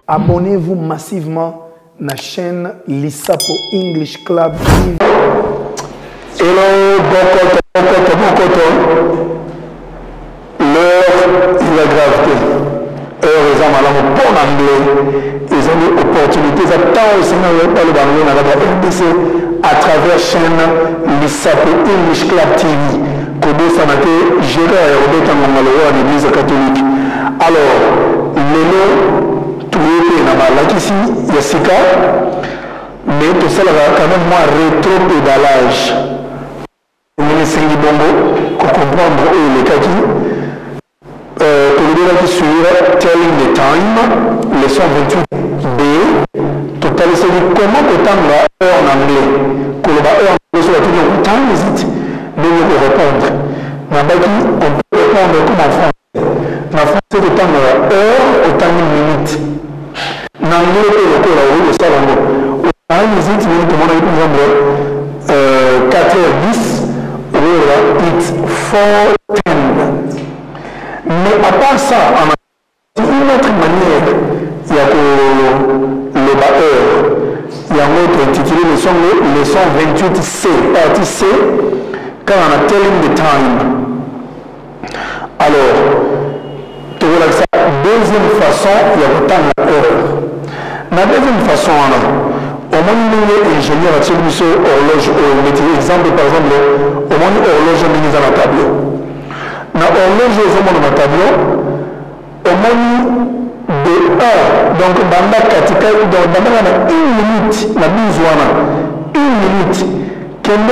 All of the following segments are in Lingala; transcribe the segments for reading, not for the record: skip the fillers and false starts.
Abonnez-vous massivement à la chaîne Lissapo English Club TV. Hello, Bokoto. L'heure et la gravité. Heure et en bon anglais. Ils ont des opportunités à tant au Sénat le Bango dans la RDC à travers la chaîne Lissapo English Club TV. Kodo Sanate, géré à Robert Tangamalo à l'église catholique. Alors, l'élo. Ici, il y a Sika, mais tout ça, quand même, moi, rétro-pédalage. Ministre Bongo, pour comprendre les cas qui suivent, Telling the Time, leçon 28B, total, c'est comment autant la heure en anglais, que le heure en anglais soit toujours time is it, mais il faut répondre. On peut répondre comme en français. En français, autant la heure, autant une minute. N'anglais que le ça va. On a une visite, par exemple, 4h10, it's 4:10. Mais à part ça, une autre manière, il y a le batteur, il y a un autre intitulé leçon 28C, partie C, quand on a telling the time. Alors, deuxième façon, il y a autant l'heure. La deuxième façon, au moins, ingénieur à horloge, exemple, par exemple, au moins, horloge mise dans le tableau. La horloge est dans le tableau, au moins, de 1, donc dans la catégorie, dans une minute, la mise une minute, qui est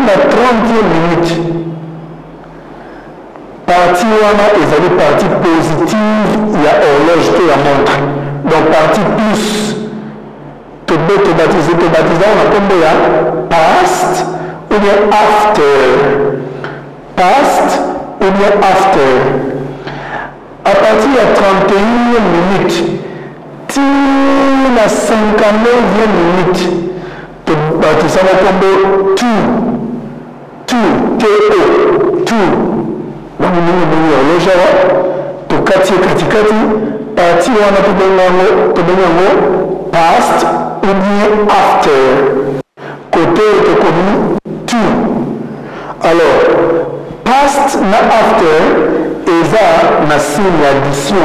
la 30e minute. Partie est partie positive, il y a horloge qui la montre. Donc partie plus, tu peux baptiser, on a combien past ou bien after. Past ou bien after. À partir de 31 minutes, tu la 59e minute, tu baptises on a combien two. Donc, nous avons parti past ou bien after. Côté est connu to. Alors, past na after, et ça, na signe d'addition.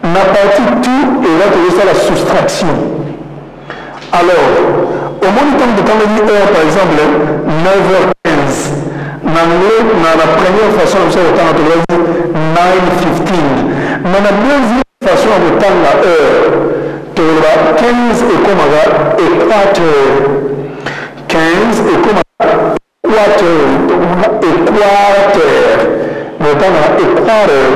Na partie to, et là, tu as la soustraction. Alors, au moment de temps de heure, par exemple, 9h15. Dans la première façon de faire le temps de 9:15. Dans la deuxième façon de temps la heure, 15 est comme un quarter. 15 est comme un quarter. Le temps est quarter.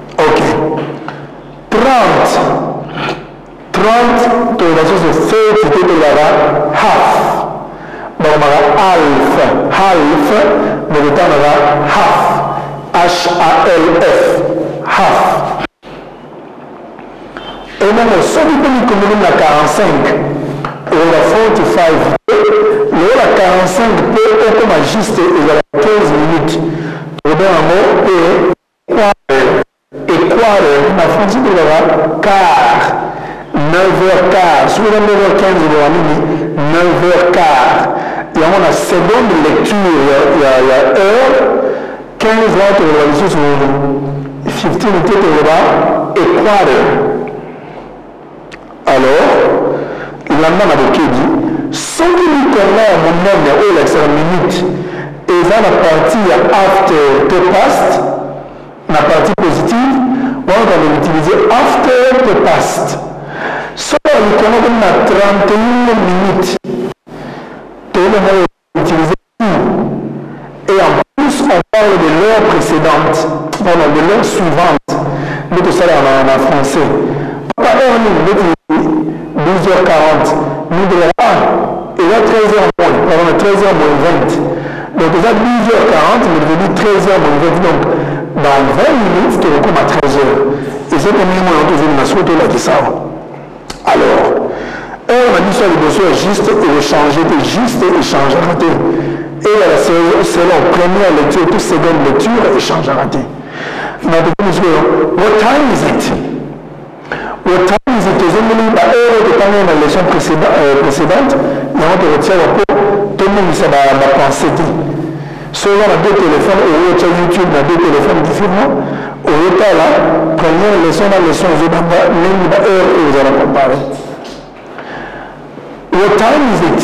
Ok. 30, tu vas faire ce que tu as half. Donc, on a half, mais le temps on a half. H-A-L-F. Half. Et même, si vous pouvez communiquer la 45, ou la 45, la 45 peut être juste à 15 minutes. Pour donner un mot, et quarter, la français de la quart. 9h15, sur 9h15, 9h15. Il y a une seconde lecture, il y a heure, 15 heures, tu vas sur 15 minutes, et quarter. Alors, l'amant a dit, ce qui nous connaît à mon nom, il y a une minute, et dans la partie after the past, la partie positive, on va l'utiliser after the past. Soit nous connaissons 31 minutes. Tout le monde utilise tout. Et en plus, on parle de l'heure précédente, de l'heure suivante. Nous tout ça en français. Pas heure, nous 12h40. Nous devons et là 13h moins. Pardon, 13h moins 20. Donc déjà 12h40, nous devons dire 13h moins 20. Donc dans 20 minutes, tu recours à 13h. Et c'est comme moi, on a toujours une assurance là qui ça. Alors, on a dit ça, le besoin juste et changer, juste et changer à rater. Et c'est la première lecture, toute seconde lecture et change à rater. What time is it? What time is it? La heure de parler dans la leçon précédente, et on te retient un peu, tout le monde va penser. Selon les deux téléphones, au YouTube, on a deux téléphones différents. Au état là, première leçon, la leçon, vous avez même heure et vous allez comparer. What time is it?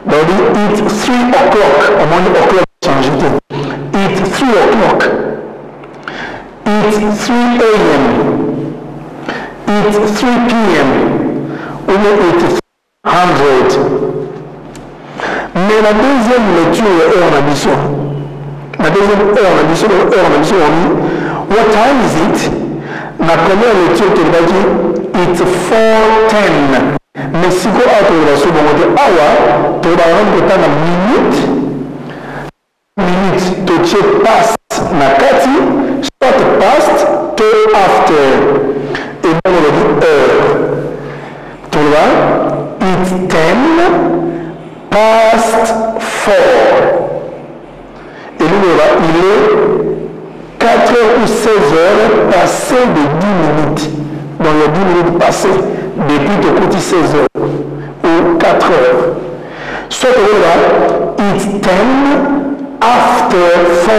Donc, it's 3 o'clock. Au moins, o'clock change. It's 3 o'clock. It's 3 a.m. It's 3 p.m. Ou it's 100. Mais la deuxième lecture est en addition. La deuxième heure en addition, on dit, what time is it? La première lecture, tu vas dire, it's 4:10. Mais si vous avez la seconde, on dit, hour, tu vas rendre temps à minute, tu past, na kati, soit past, to after. Et donc, on dit heure. Tu vois, it's 10 past 4. Et nous, il est 4 ou 16 heures passées de 10 minutes. Donc, il y a 10 minutes passées depuis de côté 16 heures ou 4 heures. Soit là, it's 10 after 4.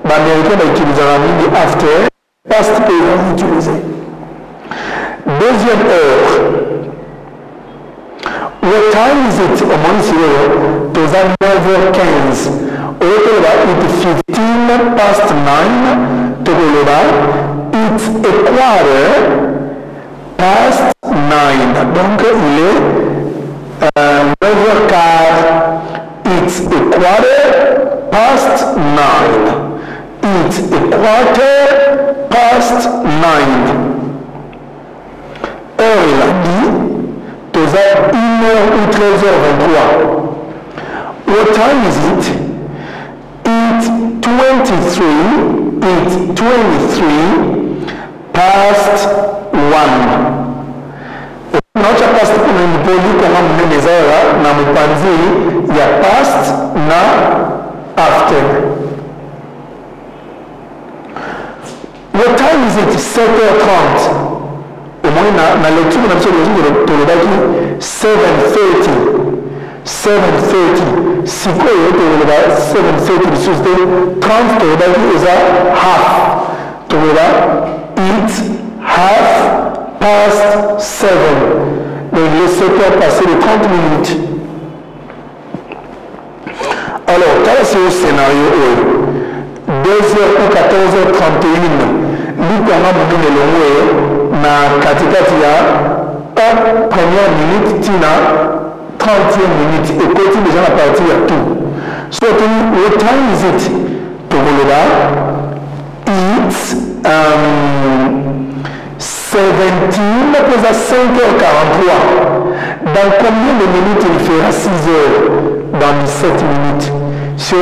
L'américain va utiliser la ligne after, past que va utiliser. Deuxième heure. What time is it? Au moins ici, tu as 9h15. Au lieu de 15 past 9, tu as it's a quarter past 9. Donc, il est 9h15. It's a quarter past 9. It's a quarter past 9. Heure, il a dit, tu as 1h ou 13h23. What time is it? It's 23 past 1. Nocha past kuna mpoli kama mmenezera na mpanzi ya past na after. What time is it? 7h30. Au moins na lecture na msio le 7:30. 7:30. Si quoi est le 7:30 sur 30 to the is a half. To the it's half past 7. Donc les 7 heures passées de 30 minutes. Alors, quel est ce scénario? 2h ou 14h31. Nous avons donné le mot na katikati ya première minute tina 30e minute et côté déjà la partie à tout. So what time is it? To it's 17 plus à 5h43. Dans combien de minutes il fera 6 heures? Dans 7 minutes. So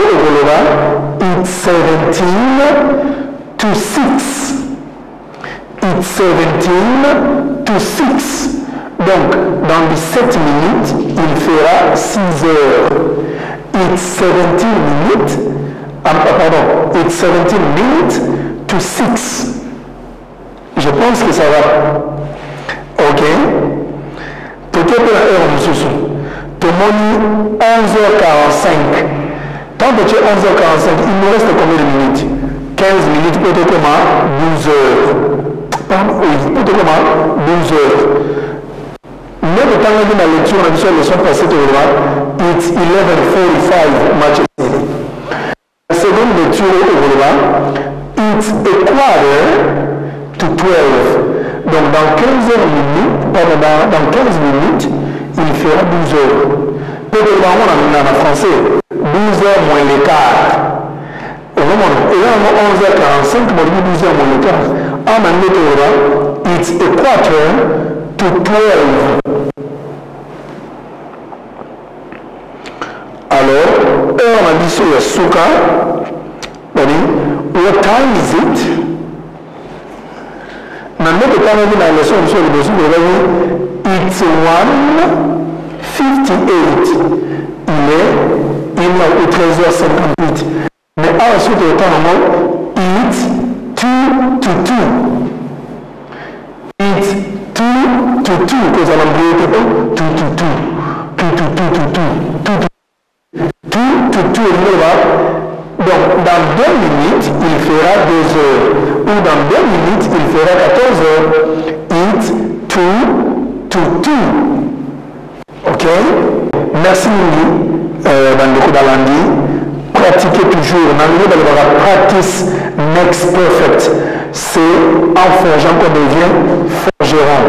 it's 17 to 6. It's 17 to 6. Donc, dans 17 minutes, il fera 6 heures. It's 17 minutes, it's 17 minutes to 6. Je pense que ça va. Ok. Peut-être la heure, monsieur. Tout le monde 11h45. Tant que tu es 11h45, il nous reste combien de minutes? 15 minutes, peut-être comment 12 heures. Pardon, oui, peut-être comment 12 heures. Même le temps de la lecture, on a vu sur le son passé au droit, it's 11:45 Manchester. La seconde lecture au droit, it's a quarter to 12. Donc dans 15 minutes, pardon, dans 15 minutes, il fera 12 heures. Peut-être on a en français, 12 heures moins les quarts. Au moment où il y a 11h45, on dit 12 heures moins les quarts. En anglais au droit, it's a quarter to 12. Alors, heure en addition, il y a Souka. What What time is it? Maintenant que tu as vu la leçon sur le besoin de it's 1:58. Il est 13h58. Mais ensuite, le temps it's 2 to 2. It's 2 to 2. Because on a 2 to 2. 2 to 2 to 2. 2 to 2. Donc, dans 2 minutes, il fera 2 heures. Ou dans 2 minutes, il fera 14 heures. It's 2 to 2. Ok? Merci, Mili. Dans le coup d'Alandi. Pratiquez toujours. Dans le coup practice makes perfect. C'est en forgeant qu'on devient forgeron.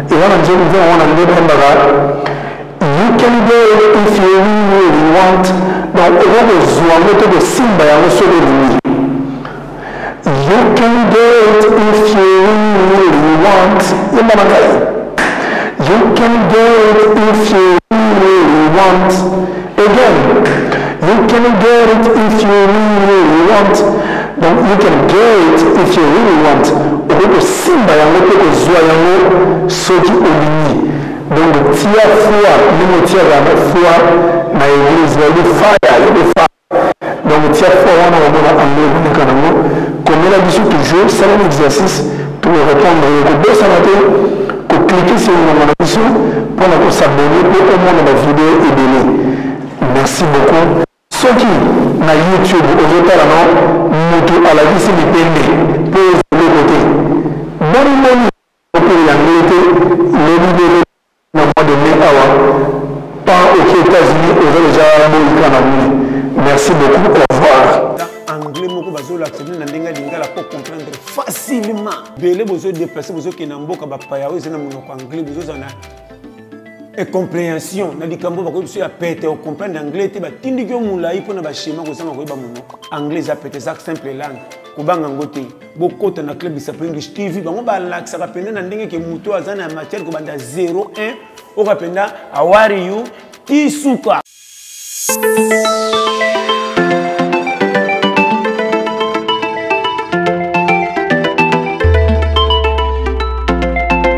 Et on a dit, you can do it if you really want. Donc, on va besoin de Simba et on se réunit. You can do it if you really want. You can do it if you really want. Again, you can do it if you really want. Donc, you can do it if you really want. On va Simba et on va besoin de ce qui est réuni. Donc, tia foi, nous tia la foi, na église, il y a des fire. Donc, tia foi, on a amené comme il a dit toujours, c'est un exercice pour répondre aux deux sénateurs, pour cliquer sur une nomination, pour s'abonner, pour au moins la vidéo et donner. Merci beaucoup. Ceux qui, na YouTube, aux autres, à la vie, c'est des pénés, pour le côté. Bonne, pour l'anglais, le vidéo. Merci beaucoup, au revoir. Anglais moko bazo l'accepter na ndenga lingala pour comprendre facilement. Belé bozo déplacer bozo ki na mboka ba paya ozo na monoko anglais bozo na et compréhension na likambo ba ko biso ya pété au comprendre anglais te ba tindi ko mulai pona ba schéma ko sama ko ba monoko anglais za pété ça simple langue ko banga ngote bokota na club isa English TV bango ba laksa ka penda na ndenge ke muto azana matière ko banda 01 o ka penda how are you Kisuka